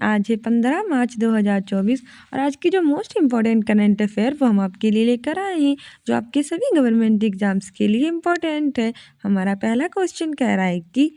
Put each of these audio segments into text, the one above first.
आज है 15 मार्च 2024 और आज की जो मोस्ट इम्पॉर्टेंट करंट अफेयर वो हम आपके लिए लेकर आए हैं जो आपके सभी गवर्नमेंट एग्जाम्स के लिए इम्पॉर्टेंट है। हमारा पहला क्वेश्चन कह रहा है कि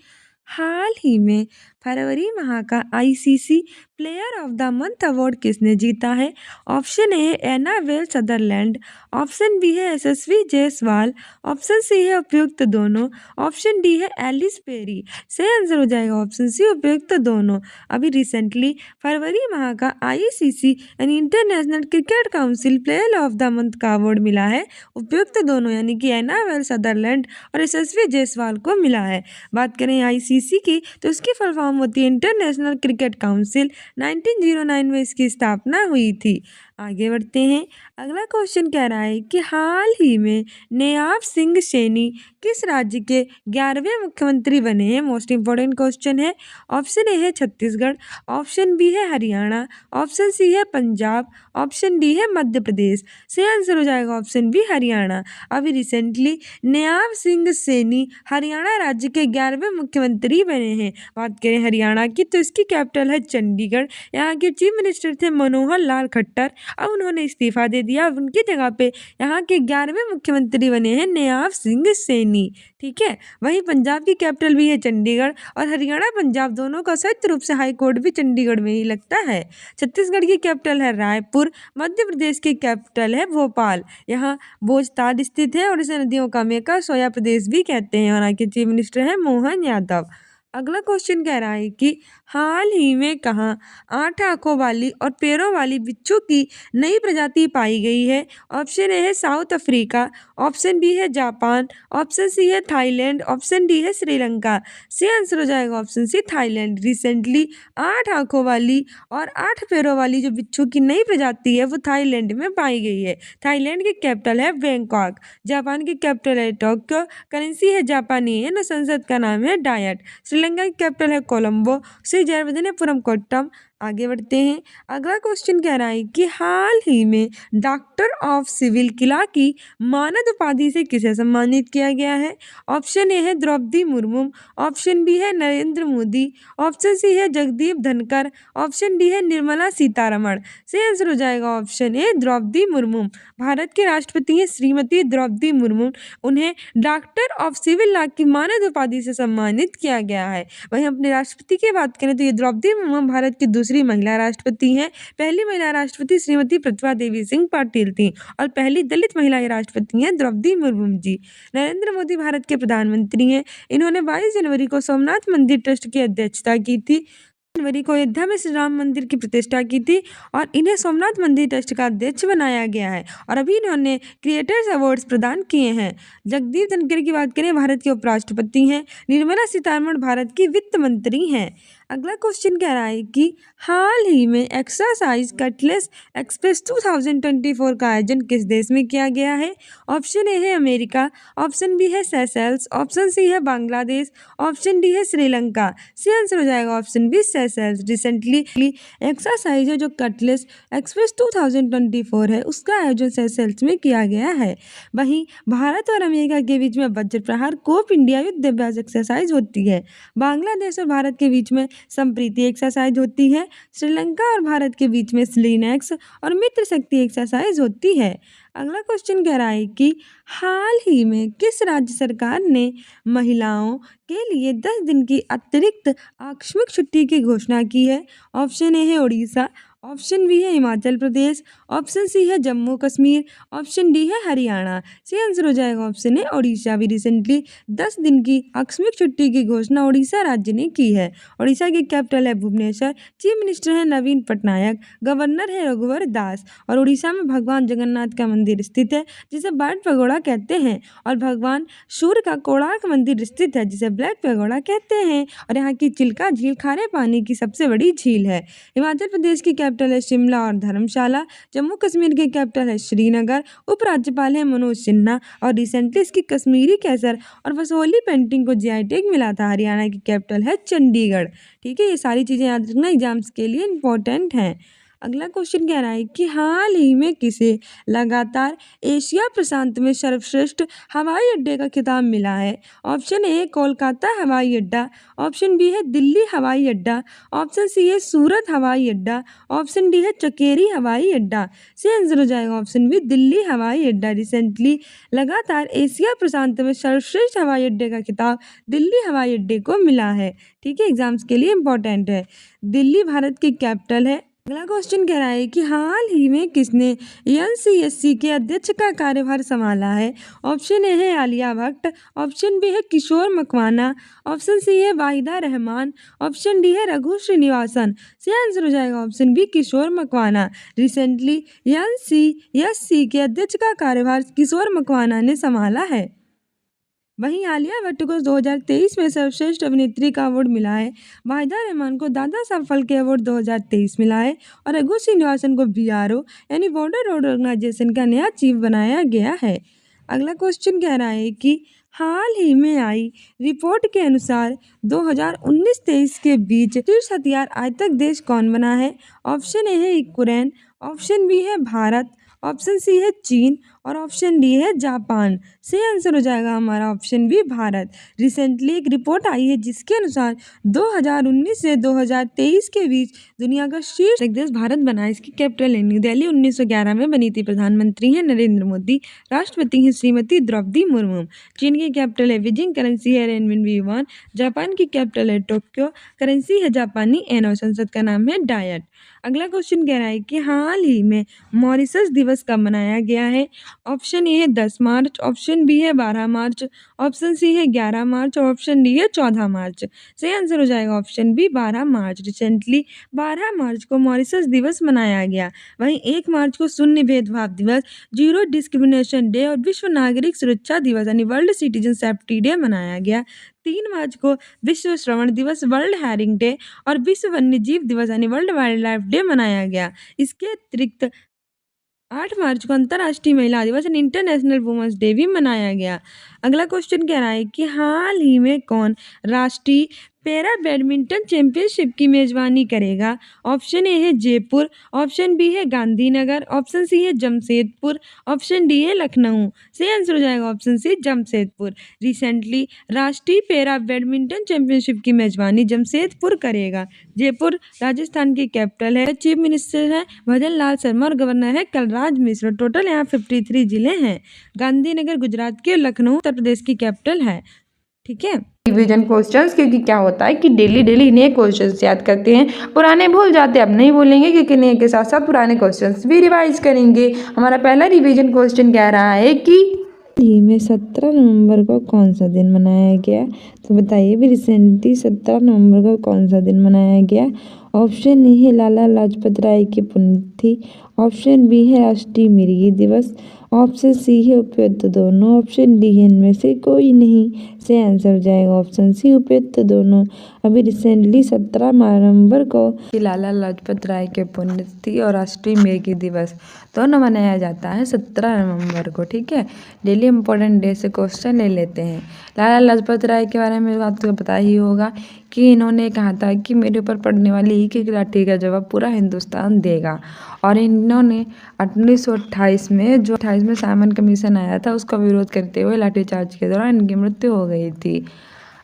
हाल ही में फरवरी माह का ICC player of the month award किसने जीता है। ऑप्शन ए है एना वेल सदरलैंड, ऑप्शन बी है यशस्वी जायसवाल, ऑप्शन सी है उपयुक्त दोनों, ऑप्शन डी है एलिस पेरी। सही आंसर हो जाएगा ऑप्शन सी उपयुक्त दोनों। अभी रिसेंटली फरवरी माह का आईसीसी यानी international cricket council player of the month का अवार्ड मिला है उपयुक्त दोनों यानी कि एना वेल सदरलैंड और यशस्वी जायसवाल को मिला है। बात करें आईसीसी की तो इसकी फुल फॉर्म होती है इंटरनेशनल क्रिकेट काउंसिल। 1909 में इसकी स्थापना हुई थी। आगे बढ़ते हैं। अगला क्वेश्चन कह रहा है कि हाल ही में नयाब सिंह सैनी किस राज्य के 11वें मुख्यमंत्री बने हैं। मोस्ट इंपॉर्टेंट क्वेश्चन है। ऑप्शन ए है छत्तीसगढ़, ऑप्शन बी है हरियाणा, ऑप्शन सी है पंजाब, ऑप्शन डी है मध्य प्रदेश। सही आंसर हो जाएगा ऑप्शन बी हरियाणा। अभी रिसेंटली नयाब सिंह सैनी हरियाणा राज्य के 11वें मुख्यमंत्री बने हैं। बात करें हरियाणा की तो इसकी कैपिटल है चंडीगढ़। यहाँ के चीफ मिनिस्टर थे मनोहर लाल खट्टर, अब उन्होंने इस्तीफा दे दिया। अब उनकी जगह पे यहाँ के 11वें मुख्यमंत्री बने हैं नयाब सिंह सैनी। ठीक है। वहीं पंजाब की कैपिटल भी है चंडीगढ़ और हरियाणा पंजाब दोनों का संयुक्त रूप से हाई कोर्ट भी चंडीगढ़ में ही लगता है। छत्तीसगढ़ की कैपिटल है रायपुर, मध्य प्रदेश की कैपिटल है भोपाल। यहाँ भोजताल स्थित है और इसे नदियों का मेका सोया प्रदेश भी कहते हैं। और यहाँ के चीफ मिनिस्टर है मोहन यादव। अगला क्वेश्चन कह रहा है कि हाल ही में कहाँ 8 आंखों वाली और पैरों वाली बिच्छू की नई प्रजाति पाई गई है। ऑप्शन ए है साउथ अफ्रीका, ऑप्शन बी है जापान, ऑप्शन सी है थाईलैंड, ऑप्शन डी है श्रीलंका। सही आंसर हो जाएगा ऑप्शन सी थाईलैंड। रिसेंटली 8 आंखों वाली और 8 पैरों वाली जो बिच्छू की नई प्रजाति है वो थाईलैंड में पाई गई है। थाईलैंड की कैपिटल है बैंकॉक, जापान की कैपिटल है टोक्यो, करेंसी है जापानी है और संसद का नाम है डायट। श्रीलंका की कैपिटल है कोलंबो, श्री जयवर्धनेपुरम कोट्टम। आगे बढ़ते हैं। अगला क्वेश्चन कह रहा है कि हाल ही में डॉक्टर ऑफ सिविल किला की मानद उपाधि से किसे सम्मानित किया गया है। ऑप्शन ए है द्रौपदी मुर्मू, ऑप्शन बी है नरेंद्र मोदी, ऑप्शन सी है जगदीप धनखड़, ऑप्शन डी है निर्मला सीतारमण। सही आंसर हो जाएगा ऑप्शन ए द्रौपदी मुर्मू। भारत के राष्ट्रपति हैं श्रीमती द्रौपदी मुर्मू। उन्हें डॉक्टर ऑफ सिविल लॉ की मानद उपाधि से सम्मानित किया गया है। वहीं अपने राष्ट्रपति की बात करें तो ये द्रौपदी मुर्मू भारत की दूसरी महिला राष्ट्रपति हैं। पहली महिला राष्ट्रपति श्रीमती प्रतिभा देवी सिंह पाटिल थी और पहली दलित महिला राष्ट्रपति हैं द्रौपदी मुर्मू जी। नरेंद्र मोदी भारत के प्रधानमंत्री हैं। इन्होंने 22 जनवरी को सोमनाथ मंदिर ट्रस्ट की अध्यक्षता की थी। जनवरी को अयोध्या में श्री राम मंदिर की प्रतिष्ठा की थी और इन्हें सोमनाथ मंदिर ट्रस्ट का अध्यक्ष बनाया गया है और अभी इन्होंने क्रिएटर्स अवार्ड्स प्रदान किए हैं। जगदीप धनखड़ की बात करें भारत के उपराष्ट्रपति हैं। निर्मला सीतारमण भारत की वित्त मंत्री हैं। अगला क्वेश्चन कह रहा है कि हाल ही में एक्सरसाइज कटलेस एक्सप्रेस 2024 का आयोजन किस देश में किया गया है। ऑप्शन ए है अमेरिका, ऑप्शन बी है सेशेल्स, ऑप्शन सी है बांग्लादेश, ऑप्शन डी है श्रीलंका। सही आंसर हो जाएगा option B Seychelles. Recently exercise है जो कटलेस एक्सप्रेस 2024 है उसका आयोजन सेशेल्स में किया गया है। वहीं भारत और अमेरिका के बीच में वज्र प्रहार कोप इंडिया युद्ध अभ्यास एक्सरसाइज होती है। बांग्लादेश और भारत के बीच में संप्रीति एक्सरसाइज होती है। श्रीलंका और भारत के बीच में स्लिनेक्स और मित्र शक्ति एक्सरसाइज होती है। अगला क्वेश्चन कह रहा है कि हाल ही में किस राज्य सरकार ने महिलाओं के लिए 10 दिन की अतिरिक्त आकस्मिक छुट्टी की घोषणा की है। ऑप्शन ए है उड़ीसा, ऑप्शन बी है हिमाचल प्रदेश, ऑप्शन सी है जम्मू कश्मीर, ऑप्शन डी है हरियाणा। सही आंसर हो जाएगा ऑप्शन ए उड़ीसा। भी रिसेंटली 10 दिन की आकस्मिक छुट्टी की घोषणा उड़ीसा राज्य ने की है। उड़ीसा की कैपिटल है भुवनेश्वर, चीफ मिनिस्टर है नवीन पटनायक, गवर्नर है रघुवर दास और उड़ीसा में भगवान जगन्नाथ का मंदिर स्थित है जिसे बर्ड पगोड़ा कहते हैं और भगवान सूर्य का कोणार्क मंदिर स्थित है जिसे ब्लैक पगोड़ा कहते हैं और यहाँ की चिल्का झील खारे पानी की सबसे बड़ी झील है। हिमाचल प्रदेश की कैपिटल है शिमला और धर्मशाला, जम्मू कश्मीर की कैपिटल है श्रीनगर, उपराज्यपाल है मनोज सिन्हा और रिसेंटली इसकी कश्मीरी केसर और वसोली पेंटिंग को जीआई टैग मिला था। हरियाणा की कैपिटल है चंडीगढ़। ठीक है, ये सारी चीज़ें याद रखना एग्जाम्स के लिए इम्पोर्टेंट हैं। अगला क्वेश्चन कह रहा है कि हाल ही में किसे लगातार एशिया प्रशांत में सर्वश्रेष्ठ हवाई अड्डे का खिताब मिला है? ऑप्शन ए कोलकाता हवाई अड्डा, ऑप्शन बी है दिल्ली हवाई अड्डा, ऑप्शन सी है सूरत हवाई अड्डा, ऑप्शन डी है चकेरी हवाई अड्डा। सही आंसर हो जाएगा ऑप्शन बी दिल्ली हवाई अड्डा। रिसेंटली लगातार एशिया प्रशांत में सर्वश्रेष्ठ हवाई अड्डे का खिताब दिल्ली हवाई अड्डे को मिला है। ठीक है, एग्जाम्स के लिए इम्पोर्टेंट है। दिल्ली भारत की कैपिटल है। अगला क्वेश्चन कह रहा है कि हाल ही में किसने एनसीएससी के अध्यक्ष का कार्यभार संभाला है? ऑप्शन ए है आलिया भट्ट, ऑप्शन बी है किशोर मकवाना, ऑप्शन सी है वाहिदा रहमान, ऑप्शन डी है रघु श्रीनिवासन। सही आंसर हो जाएगा ऑप्शन बी किशोर मकवाना। रिसेंटली एनसीएससी के अध्यक्ष का कार्यभार किशोर मकवाना ने संभाला है। वहीं आलिया भट्ट को 2023 में सर्वश्रेष्ठ अभिनेत्री का अवार्ड मिला है। वाहिदा रहमान को दादा साहब फाल्के अवार्ड 2023 मिला है और रघु श्रीनिवासन को बीआरओ यानी बॉर्डर रोड ऑर्गेनाइजेशन का नया चीफ बनाया गया है। अगला क्वेश्चन कह रहा है कि हाल ही में आई रिपोर्ट के अनुसार 2019-23 के बीच शीर्ष हथियार आतंक देश कौन बना है? ऑप्शन ए है यूक्रेन, ऑप्शन बी है भारत, ऑप्शन सी है चीन और ऑप्शन डी है जापान। सही आंसर हो जाएगा हमारा ऑप्शन बी भारत। रिसेंटली एक रिपोर्ट आई है जिसके अनुसार 2019 से 2023 के बीच दुनिया का शीर्ष देश भारत बना। इसकी कैपिटल है न्यू दिल्ली। 1911 में बनी थी। प्रधानमंत्री हैं नरेंद्र मोदी, राष्ट्रपति हैं श्रीमती द्रौपदी मुर्मू। चीन की कैपिटल है बीजिंग, करेंसी है रेनमिनबी युआन। जापान की कैपिटल है टोक्यो, करेंसी है जापानी एन और संसद का नाम है डायट। अगला क्वेश्चन कह रहा है कि हाल ही में मॉरिशस दिवस कब मनाया गया है? ऑप्शन ए है 10 मार्च, ऑप्शन बी है 12 मार्च, ऑप्शन सी है 11 मार्च और ऑप्शन डी है 14 मार्च। सही आंसर हो जाएगा ऑप्शन बी 12 मार्च। रिसेंटली 12 मार्च को मॉरिशस दिवस मनाया गया। वहीं 1 मार्च को शून्य भेदभाव दिवस, जीरो डिस्क्रिमिनेशन डे और विश्व नागरिक सुरक्षा दिवस यानी वर्ल्ड सिटीजन सेफ्टी डे मनाया गया। 3 मार्च को विश्व श्रवण दिवस, वर्ल्ड हेरिंग डे और विश्व वन्यजीव दिवस यानी वर्ल्ड वाइल्ड लाइफ डे मनाया गया। इसके अतिरिक्त 8 मार्च को अंतर्राष्ट्रीय महिला दिवस एंड इंटरनेशनल वुमेन्स डे भी मनाया गया। अगला क्वेश्चन कह रहा है कि हाल ही में कौन राष्ट्रीय पैरा बैडमिंटन चैंपियनशिप की मेजबानी करेगा? ऑप्शन ए है जयपुर, ऑप्शन बी है गांधीनगर, ऑप्शन सी है जमशेदपुर, ऑप्शन डी है लखनऊ। सही आंसर हो जाएगा ऑप्शन सी जमशेदपुर। रिसेंटली राष्ट्रीय पैरा बैडमिंटन चैंपियनशिप की मेजबानी जमशेदपुर करेगा। जयपुर राजस्थान की कैपिटल है। चीफ मिनिस्टर है भजन लाल शर्मा और गवर्नर है कलराज मिश्र। टोटल यहाँ 53 जिले हैं। गांधीनगर गुजरात की और लखनऊ उत्तर प्रदेश की कैपिटल है। ठीक है, रिवीजन क्वेश्चंस, क्योंकि क्या होता है कि डेली नए क्वेश्चंस याद करते हैं, पुराने भूल जाते हैं। अब नहीं भूलेंगे क्योंकि नए के साथ साथ पुराने क्वेश्चंस भी रिवाइज करेंगे। हमारा पहला रिवीजन क्वेश्चन कह रहा है कि ही में 17 नवंबर को कौन सा दिन मनाया गया? तो बताइए भी रिसेंटली 17 नवंबर को कौन सा दिन मनाया गया? ऑप्शन ए है लाला लाजपत राय की पुण्यतिथि, ऑप्शन बी है राष्ट्रीय मिर्गी दिवस, ऑप्शन सी है उपयुक्त दोनों, ऑप्शन डी है इनमें से कोई नहीं। से आंसर हो जाएगा ऑप्शन सी उपयुक्त दोनों। अभी रिसेंटली 17 नवंबर को लाला लाजपत राय के पुण्यतिथि और राष्ट्रीय मिर्गी दिवस दोनों मनाया जाता है 17 नवंबर को। ठीक है, डेली इम्पोर्टेंट डे से क्वेश्चन ले लेते हैं। लाला लाजपत राय के बारे में आपको पता ही होगा कि इन्होंने कहा था कि मेरे ऊपर पड़ने वाली एक लाठी का जवाब पूरा हिंदुस्तान देगा। और इन्होंने 1928 में जो 28 में साइमन कमीशन आया था उसका विरोध करते हुए लाठीचार्ज के दौरान इनकी मृत्यु हो गई थी।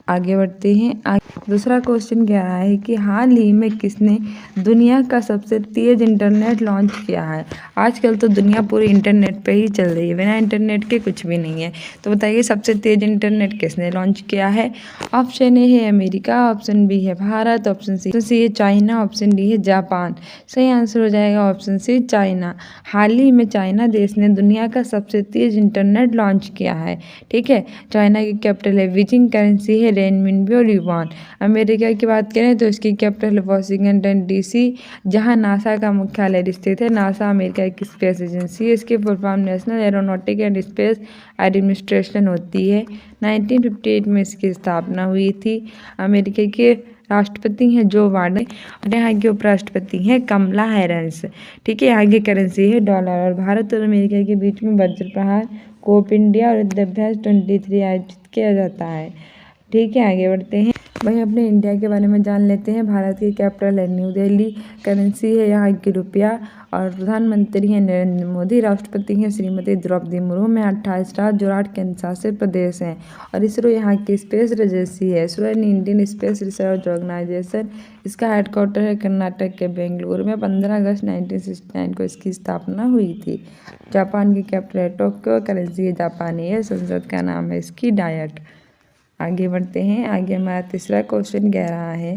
आगे बढ़ते हैं। दूसरा क्वेश्चन कह रहा है कि हाल ही में किसने दुनिया का सबसे तेज़ इंटरनेट लॉन्च किया है? आजकल तो दुनिया पूरी इंटरनेट पे ही चल रही है, बिना इंटरनेट के कुछ भी नहीं है। तो बताइए सबसे तेज़ इंटरनेट किसने लॉन्च किया है? ऑप्शन ए है अमेरिका, ऑप्शन बी है भारत, ऑप्शन सी है चाइना, ऑप्शन डी है जापान। सही आंसर हो जाएगा ऑप्शन सी चाइना। हाल ही में चाइना देश ने दुनिया का सबसे तेज़ इंटरनेट लॉन्च किया है। ठीक है, चाइना की कैपिटल है बीजिंग, करेंसी है रेनमिनबी और युआन। अमेरिका की बात करें तो इसकी कैपिटल है वाशिंगटन डीसी, जहां नासा का मुख्यालय स्थित है। नासा अमेरिका की स्पेस एजेंसी है। इसकी full form national aeronautic and space administration होती है। 1958 में इसकी स्थापना हुई थी। अमेरिका के राष्ट्रपति हैं जो बाइडेन और यहाँ के उपराष्ट्रपति हैं कमला हैरिस। ठीक है, यहाँ की करेंसी है डॉलर। और भारत और अमेरिका के बीच में वज्र प्रहार कोप इंडिया और युद्धाभ्यास 23 आयोजित किया जाता है। ठीक है, आगे बढ़ते हैं। वहीं अपने इंडिया के बारे में जान लेते हैं। भारत की कैपिटल है न्यू दिल्ली, करेंसी है यहाँ की रुपया, और प्रधानमंत्री हैं नरेंद्र मोदी, राष्ट्रपति हैं श्रीमती द्रौपदी मुर्मू में 28 राज्य और 8 केंद्र शासित प्रदेश हैं। और इसरो यहाँ की स्पेस एजेंसी है। इसरो यानी इंडियन स्पेस रिसर्च ऑर्गेनाइजेशन, इसका हेडक्वार्टर है कर्नाटक के बेंगलुरु में। 15 अगस्त 1969 को इसकी स्थापना हुई थी। जापान की कैपिटल है टोक्यो, करेंसी है जापानी है, संसद का नाम है इसकी डायट। आगे बढ़ते हैं। आगे हमारा तीसरा क्वेश्चन कह रहा है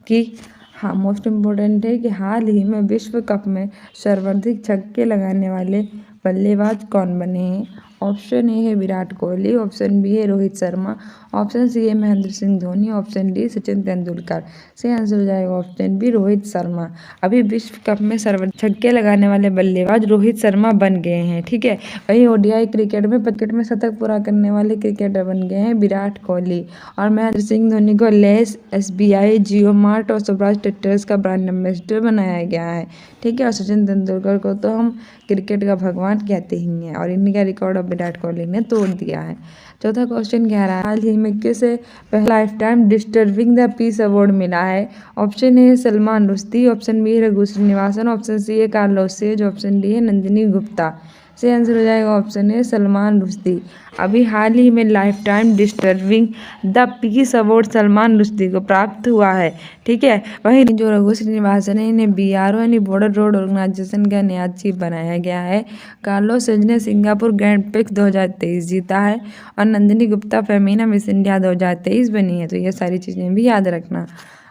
कि हाँ, मोस्ट इम्पोर्टेंट है कि हाल ही में विश्व कप में सर्वाधिक छक्के लगाने वाले बल्लेबाज कौन बने हैं। ऑप्शन ए है विराट कोहली, ऑप्शन बी है रोहित शर्मा, ऑप्शन सी है महेंद्र सिंह धोनी, ऑप्शन डी सचिन तेंदुलकर। सही आंसर हो जाएगा ऑप्शन बी रोहित शर्मा। अभी विश्व कप में सर्वाधिक छक्के लगाने वाले बल्लेबाज रोहित शर्मा बन गए हैं। ठीक है, वहीं ओडीआई क्रिकेट में शतक पूरा करने वाले क्रिकेटर बन गए हैं विराट कोहली। और महेंद्र सिंह धोनी को लेस, SBI, जियो मार्ट और स्वराज ट्रैक्टर्स का ब्रांड एम्बेसडर बनाया गया है। ठीक है, और सचिन तेंदुलकर को तो हम क्रिकेट का भगवान कहते ही हैं, और इनका रिकॉर्ड अब विराट कोहली ने तोड़ दिया है। चौथा क्वेश्चन कह रहा है हाल ही में किसे पहला lifetime disturbing the peace award मिला है। Option A Salman Rushdie, option B Raghu Srinivasan, option C है कार्लोस सेज, ऑप्शन डी है नंदिनी गुप्ता। सही आंसर हो जाएगा ऑप्शन ए सलमान रुश्दी। अभी हाल ही में life time disturbing the peace award Salman Rushdie को प्राप्त हुआ है। ठीक है, वहीं जो रघु श्रीनिवासन है इन्हें BRO यानी बॉर्डर रोड ऑर्गेनाइजेशन का नया चीफ बनाया गया है। कार्लोस सेज ने सिंगापुर ग्रैंड प्रिक्स 2023 जीता है, और नंदिनी गुप्ता फेमिना मिस इंडिया 2023 बनी है। तो ये सारी चीज़ें भी याद रखना।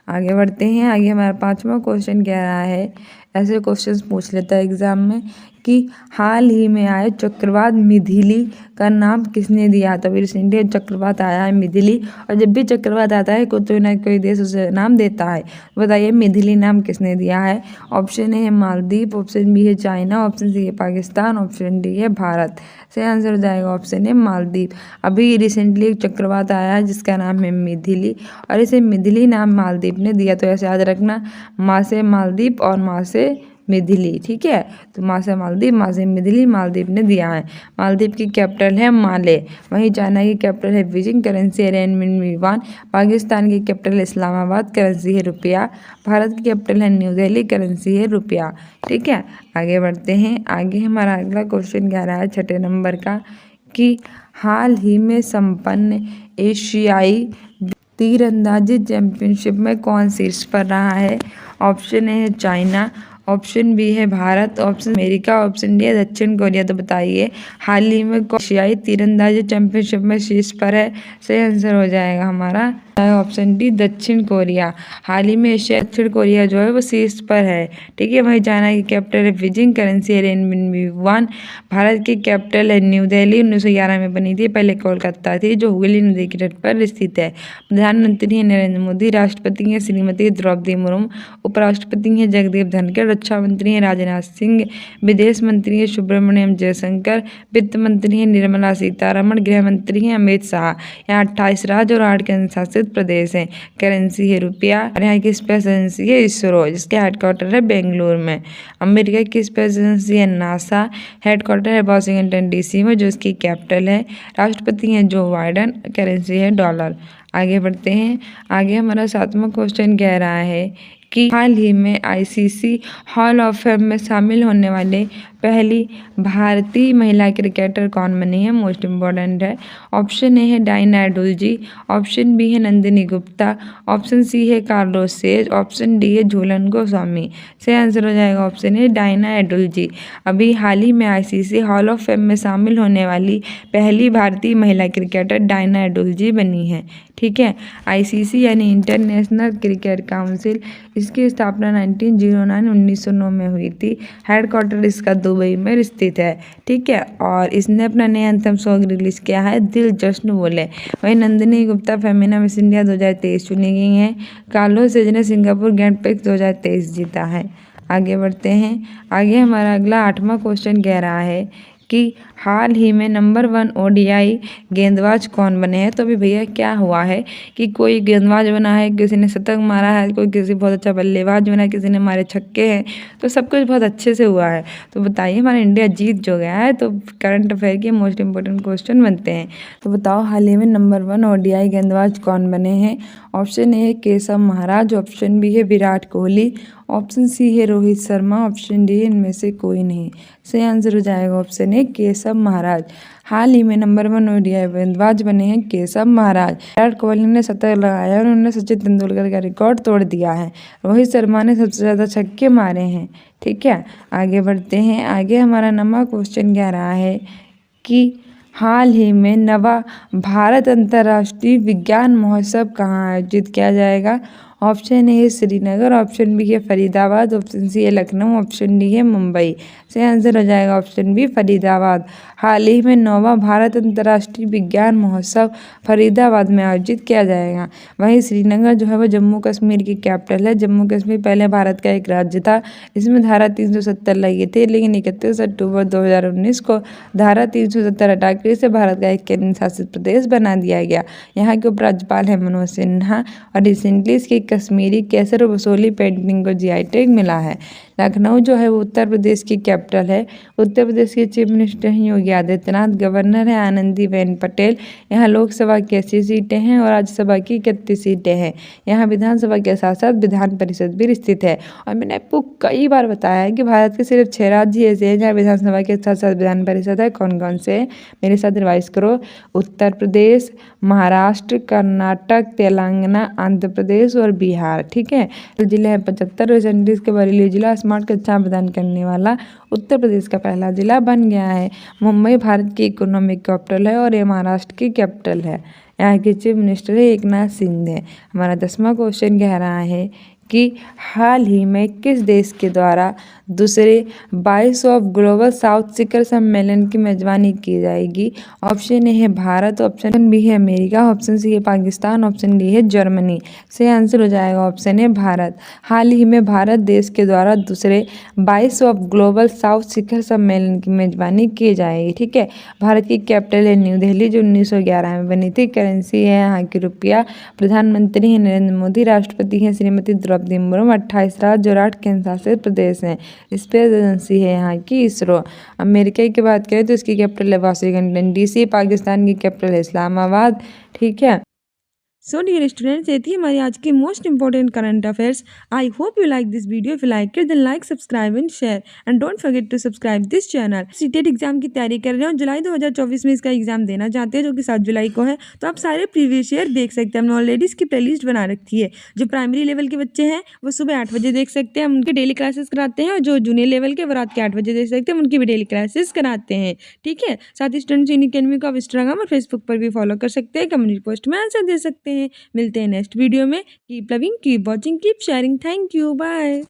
आगे बढ़ते हैं। आगे हमारा पांचवा क्वेश्चन कह रहा है, ऐसे क्वेश्चंस पूछ लेता है एग्जाम में कि हाल ही में आए चक्रवात मिथिली का नाम किसने दिया। तो रिसेंटली चक्रवात आया है मिथिली, और जब भी चक्रवात आता है कोई ना कोई देश उसे नाम देता है। बताइए मिथिली नाम किसने दिया है। ऑप्शन ए है मालदीव, ऑप्शन बी है चाइना, ऑप्शन सी है पाकिस्तान, ऑप्शन डी है भारत। सही आंसर हो जाएगा ऑप्शन ए मालदीव। अभी रिसेंटली एक चक्रवात आया है जिसका नाम है मिथिली, और इसे मिथिली नाम मालदीव ने दिया। तो ऐसे याद रखना, माँ से मालदीव और माँ से मिथिली। ठीक है, तो माँ से मालदीव, माँ से मिथिली, मालदीव ने दिया है। मालदीव की कैपिटल है माले। वहीं चाइना की कैपिटल है बीजिंग, करेंसी है रेनमिन युआन। पाकिस्तान की कैपिटल है इस्लामाबाद, करेंसी है रुपया। भारत की कैपिटल है न्यू दिल्ली, करेंसी है रुपया। ठीक है, आगे बढ़ते हैं। आगे हमारा अगला क्वेश्चन कह रहा है 6 नंबर का कि हाल ही में संपन्न एशियाई तीरंदाजी चैंपियनशिप में कौन शीर्ष पर रहा है। ऑप्शन ए है चाइना, ऑप्शन बी है Bharat, option America, option D है दक्षिण कोरिया। तो बताइए हाल ही में एशियाई तीरंदाजी चैंपियनशिप में शीर्ष पर है। सही आंसर हो जाएगा हमारा ऑप्शन डी दक्षिण कोरिया। हाल ही में एशिया दक्षिण कोरिया जो है वो शीर्ष पर है। ठीक है, वहीं चाइना की कैपिटल है बीजिंग, करेंसी है रेनमिन युआन। भारत की कैपिटल है न्यू दिल्ली, 1911 में बनी थी, पहले कोलकाता थी जो हुगली नदी के तट पर स्थित है। प्रधानमंत्री हैं नरेंद्र मोदी, राष्ट्रपति हैं श्रीमती द्रौपदी मुर्मू, उपराष्ट्रपति हैं जगदीप धनखड़, रक्षा मंत्री हैं राजनाथ सिंह, विदेश मंत्री हैं सुब्रमण्यम जयशंकर, वित्त मंत्री हैं निर्मला सीतारमण, गृह मंत्री हैं अमित शाह। यहाँ 28 राज्य और 8 केंद्र शासित प्रदेश हैं। करेंसी है रुपया, और यहाँ की स्पेस एजेंसी है इसरो, जिसके हेडक्वार्टर है बेंगलुरु में। अमेरिका की स्पेस एजेंसी है नासा, हेडक्वार्टर है वाशिंगटन DC में, जो इसकी कैपिटल है। राष्ट्रपति हैं जो बाइडेन, करेंसी है डॉलर। आगे बढ़ते हैं। आगे हमारा 7वां क्वेश्चन कह रहा है कि हाल ही में ICC हॉल ऑफ फेम में शामिल होने वाले पहली भारतीय महिला क्रिकेटर कौन बनी है। मोस्ट इम्पॉर्टेंट है। ऑप्शन ए है डायना एडुल्जी, ऑप्शन बी है नंदिनी गुप्ता, ऑप्शन सी है कार्लोस सेज, ऑप्शन डी है झूलन गोस्वामी। सही आंसर हो जाएगा ऑप्शन ए डायना एडुल्जी। अभी हाल ही में ICC हॉल ऑफ फेम में शामिल होने वाली पहली भारतीय महिला क्रिकेटर डायना एडुल्जी बनी है। ठीक है, ICC यानी इंटरनेशनल क्रिकेट काउंसिल, इसकी स्थापना 1909 में हुई थी। हेडक्वार्टर इसका दुबई में स्थित है। ठीक है, और इसने अपना नया एंथम सॉन्ग रिलीज किया है दिल जश्न बोले। वहीं नंदिनी गुप्ता फेमिना मिस इंडिया 2023 चुनी गई हैं। कार्लोस सेज ने सिंगापुर ग्रैंड प्रिक्स 2023 जीता है। आगे बढ़ते हैं। आगे हमारा अगला 8वां क्वेश्चन कह रहा है कि हाल ही में नंबर 1 ODI गेंदबाज कौन बने हैं। तो अभी भैया क्या हुआ है कि कोई गेंदबाज बना है, किसी ने शतक मारा है, कोई किसी बहुत अच्छा बल्लेबाज बना है, किसी ने मारे छक्के हैं, तो सब कुछ बहुत अच्छे से हुआ है। तो बताइए हमारा इंडिया जीत जो गया है। तो करंट अफेयर के मोस्ट इंपॉर्टेंट क्वेश्चन बनते हैं। तो बताओ हाल ही में नंबर 1 ODI गेंदबाज कौन बने हैं। ऑप्शन ए है केशव महाराज, ऑप्शन बी है विराट कोहली, ऑप्शन सी है रोहित शर्मा, ऑप्शन डी इनमें से कोई नहीं। सही आंसर हो जाएगा ऑप्शन ए केशव महाराज। हाल ही में नंबर 1 ODI गेंदबाज बने हैं केशव महाराज। विराट कोहली ने शतक लगाया और उन्होंने सचिन तेंदुलकर का रिकॉर्ड तोड़ दिया है। रोहित शर्मा ने सबसे ज़्यादा छक्के मारे हैं। ठीक है, आगे बढ़ते हैं। आगे हमारा नवा क्वेश्चन कह रहा है कि हाल ही में नवा भारत अंतर्राष्ट्रीय विज्ञान महोत्सव कहाँ आयोजित किया जाएगा। ऑप्शन ए है श्रीनगर, ऑप्शन बी है फरीदाबाद, ऑप्शन सी है लखनऊ, ऑप्शन डी है मुंबई। सही आंसर हो जाएगा ऑप्शन बी फरीदाबाद। हाल ही में 9वां भारत अंतर्राष्ट्रीय विज्ञान महोत्सव फरीदाबाद में आयोजित किया जाएगा। वहीं श्रीनगर जो है वो जम्मू कश्मीर की कैपिटल है। जम्मू कश्मीर पहले भारत का एक राज्य था। इसमें धारा 370 लगी थी, लेकिन 31 अक्टूबर 2019 को धारा 370 हटाकर इसे भारत का एक केंद्र शासित प्रदेश बना दिया गया। यहाँ के उपराज्यपाल है मनोज सिन्हा और रिसेंटली इसकी कश्मीरी केसर और बसोली पेंटिंग को GI टैग मिला है। लखनऊ जो है वो उत्तर प्रदेश की कैपिटल है। उत्तर प्रदेश के चीफ मिनिस्टर हैं योगी आदित्यनाथ, गवर्नर है आनंदीबेन पटेल। यहाँ लोकसभा की 80 सीटें हैं और राज्यसभा की 31 सीटें हैं। यहाँ विधानसभा के साथ साथ विधान परिषद भी स्थित है। और मैंने आपको कई बार बताया है कि भारत के सिर्फ 6 राज्य ऐसे हैं जहाँ विधानसभा के साथ साथ विधान परिषद है। कौन कौन से हैं मेरे साथ रिवाइज करो। उत्तर प्रदेश, महाराष्ट्र, कर्नाटक, तेलंगाना, आंध्र प्रदेश और बिहार। ठीक है, तो जिले हैं 75 और सेंट्रीज के बरेली जिला स्मार्ट कक्षा प्रदान करने वाला उत्तर प्रदेश का पहला जिला बन गया है। मुंबई भारत की इकोनॉमिक कैपिटल है और ये महाराष्ट्र की कैपिटल है। यहाँ के चीफ मिनिस्टर है एकनाथ शिंदे। हमारा 10वां क्वेश्चन कह रहा है कि हाल ही में किस देश के द्वारा दूसरे 22 ऑफ ग्लोबल साउथ शिखर सम्मेलन की मेजबानी की जाएगी। ऑप्शन ए है भारत, ऑप्शन बी है अमेरिका, ऑप्शन सी है पाकिस्तान, ऑप्शन डी है जर्मनी। सही आंसर हो जाएगा ऑप्शन ए भारत। हाल ही में भारत देश के द्वारा दूसरे 22 ऑफ ग्लोबल साउथ शिखर सम्मेलन की मेजबानी की जाएगी। ठीक है, भारत की कैपिटल है न्यू दिल्ली जो 1911 में बनी थी। करेंसी है यहाँ की रुपया। प्रधानमंत्री है नरेंद्र मोदी, राष्ट्रपति हैं श्रीमती द्रौपदी मुर्मू। 28 राज्य और 8 केंद्र शासित प्रदेश हैं। स्पेस एजेंसी है यहाँ की इसरो। अमेरिका की बात करें तो इसकी कैपिटल है वाशिंगटन DC। पाकिस्तान की कैपिटल है इस्लामाबाद। ठीक है, सो डियर स्टूडेंट्स, ये थी हमारी आज की most important current affairs. I hope you like this video. If you like it then like, subscribe and share and don't forget to subscribe this channel. CTET exam की तैयारी कर रहे हो, जुलाई 2024 में इसका एग्जाम देना चाहते हैं जो कि 7 जुलाई को है, तो आप सारे प्रीवियस ईयर देख सकते हैं। हमने ऑलरेडी इसकी प्लेलिस्ट बना रखी है। जो प्राइमरी लेवल के बच्चे हैं वो सुबह 8 बजे देख सकते हैं, हम उनके डेली क्लासेस कराते हैं। और जो जूनियर लेवल के वो रात के 8 बजे देख सकते हैं, हम उनकी भी डेली क्लासेस कराते हैं। ठीक है, साथ ही स्टूडेंट्स इन अकेडमी को आप इंस्टाग्राम और फेसबुक पर भी फॉलो कर सकते हैं, कम्युनिटी पोस्ट में आंसर दे सकते हैं। मिलते हैं नेक्स्ट वीडियो में। Keep loving, keep watching, keep sharing. Thank you, bye.